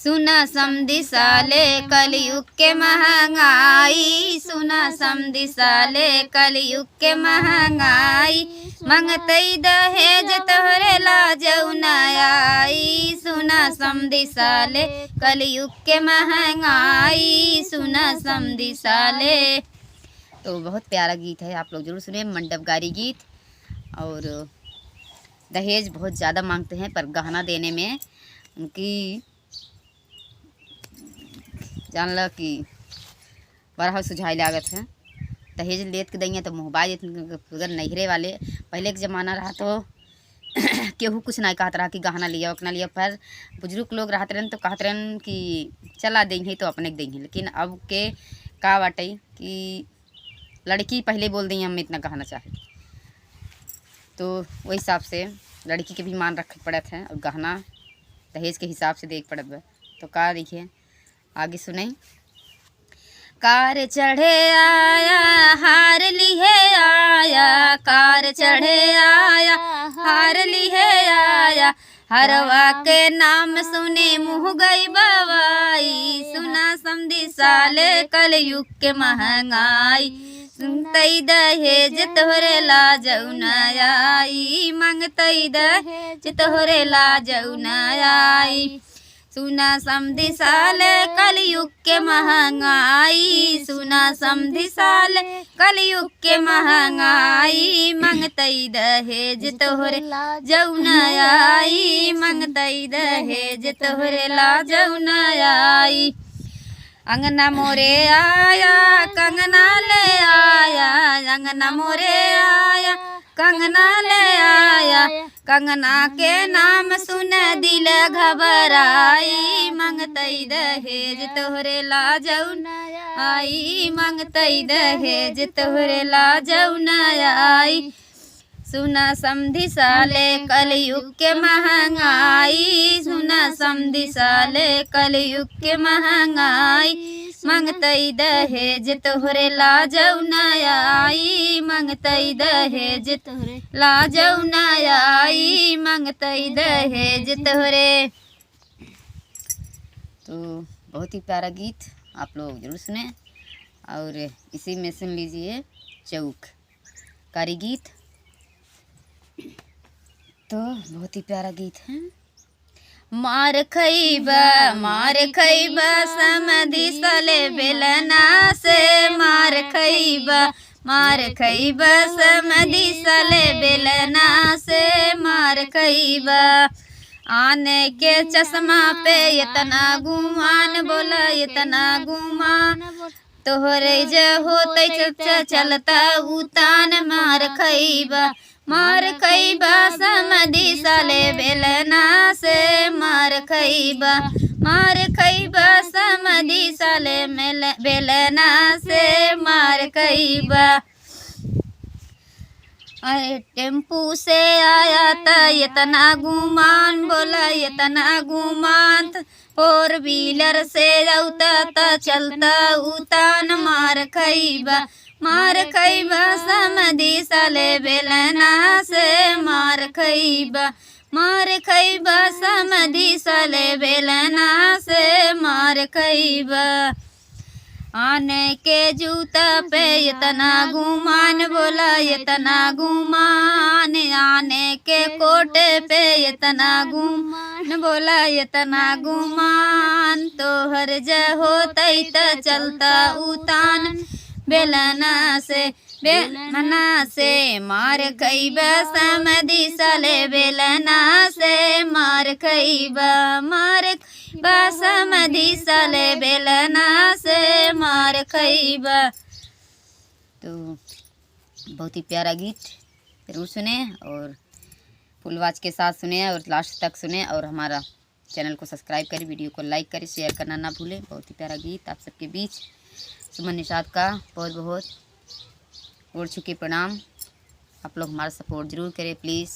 सुना समधी साले कलयुग के महंगाई, सुना समधी साले कलयुग के महंगाई, मंगतई दहेज तोहरे लाजऊ न आई। सुना समधी साले कलयुग के महंगाई, सुना समधी साले। तो बहुत प्यारा गीत है, आप लोग जरूर सुने। मंडपगारी गीत। और दहेज बहुत ज़्यादा मांगते हैं, पर गहना देने में उनकी जान लो कि बड़ा सुझाई लागत है। दहेज लेत के दइया तो मोहबाई अगर नहरे वाले पहले के ज़माना रहा तो केहू कुछ नहीं कहत रहा कि गहना लिया उतना लिया, पर बुजुर्ग लोग रहते रहन तो कहते रहन कि चला देंगे तो अपने देंगे। लेकिन अब के का बाटे कि लड़की पहले बोल दी हम इतना गहना चाहे, तो वही हिसाब से लड़की के भी मान रखे पड़त है और गहना दहेज के हिसाब से देख पड़त बा। तो का देखिए आगे सुने। कार चढ़े आया हार लिहे आया, कार चढ़े आया हार लिहे आया, हरवा के नाम सुने मुँह गई बवाई। सुना समधी साले कलयुग के महंगाई, सुनतई दहेज तोहरे लाजऊ न आई, मंगतई दहेज तोहरे लाजऊ न आई। सुना समधी साले कलयुग के महंगाई, सुना समधी साले कलयुग के महंगाई, मंगतई दहेज तोहरे लाजऊ न आई, मंगतई दहेज तोहरे लाजऊ न आई। अंगना मोरे आया कंगना ले आया, अंगना मोरे आया कंगना ले आया, कंगना के नाम सुन दिल घबराई, मंगतई दहेज तोहरे लाजऊ न आई, मंगतई दहेज तोहरे लाजऊ न आई। सुना समधी साले कलयुग के महंगाई, सुना समधी साले कलयुग के महंगाई, मंगतई दहेज तोहरे लाजऊ न आई, मंगतई दहेज तोहरे लाजऊ न आई, मंगतई दहेज तोहरे। तो बहुत ही प्यारा गीत आप लोग जरूर सुने। और इसी में सुन लीजिए चौक कारी गीत। तो बहुत ही प्यारा गीत है। मार खइबा समधी साले बेलना से, मार खइबा समधी साले बेलना से, मार खइबा। आने के चश्मा पे इतना गुमान बोला, इतना गुमान तोहरे जे होते चलता उतान। मार खइबा समधी साले बेलना से, मार खइबा समधी साले बेलना से, मार खइबा। अरे टेम्पू से आया था इतना गुमान बोला, इतना गुमान। फोर व्हीलर से जाता था चलता उतान। मार खइबा समधी साले बेलना से, मार खइबा समधी साले बेलना से, मार खइबा। आने के जूता पे इतना गुमान बोला, इतना गुमान। आने के कोट पे इतना गुमान बोला, इतना गुमान। तोहर जे होतई त चलता उतान। बेलना से मार खइबा समधी साले बेलना से, मार खइबा समधी साले बेलना से, मार खइबा। तो बहुत ही प्यारा गीत जरूर सुने और फुल आवाज के साथ सुने और लास्ट तक सुने। और हमारा चैनल को सब्सक्राइब करें, वीडियो को लाइक करें, शेयर करना ना भूलें। बहुत ही प्यारा गीत आप सबके बीच। सुमन निषाद का बहुत बहुत ओर छुके प्रणाम। आप लोग हमारा सपोर्ट ज़रूर करें प्लीज़।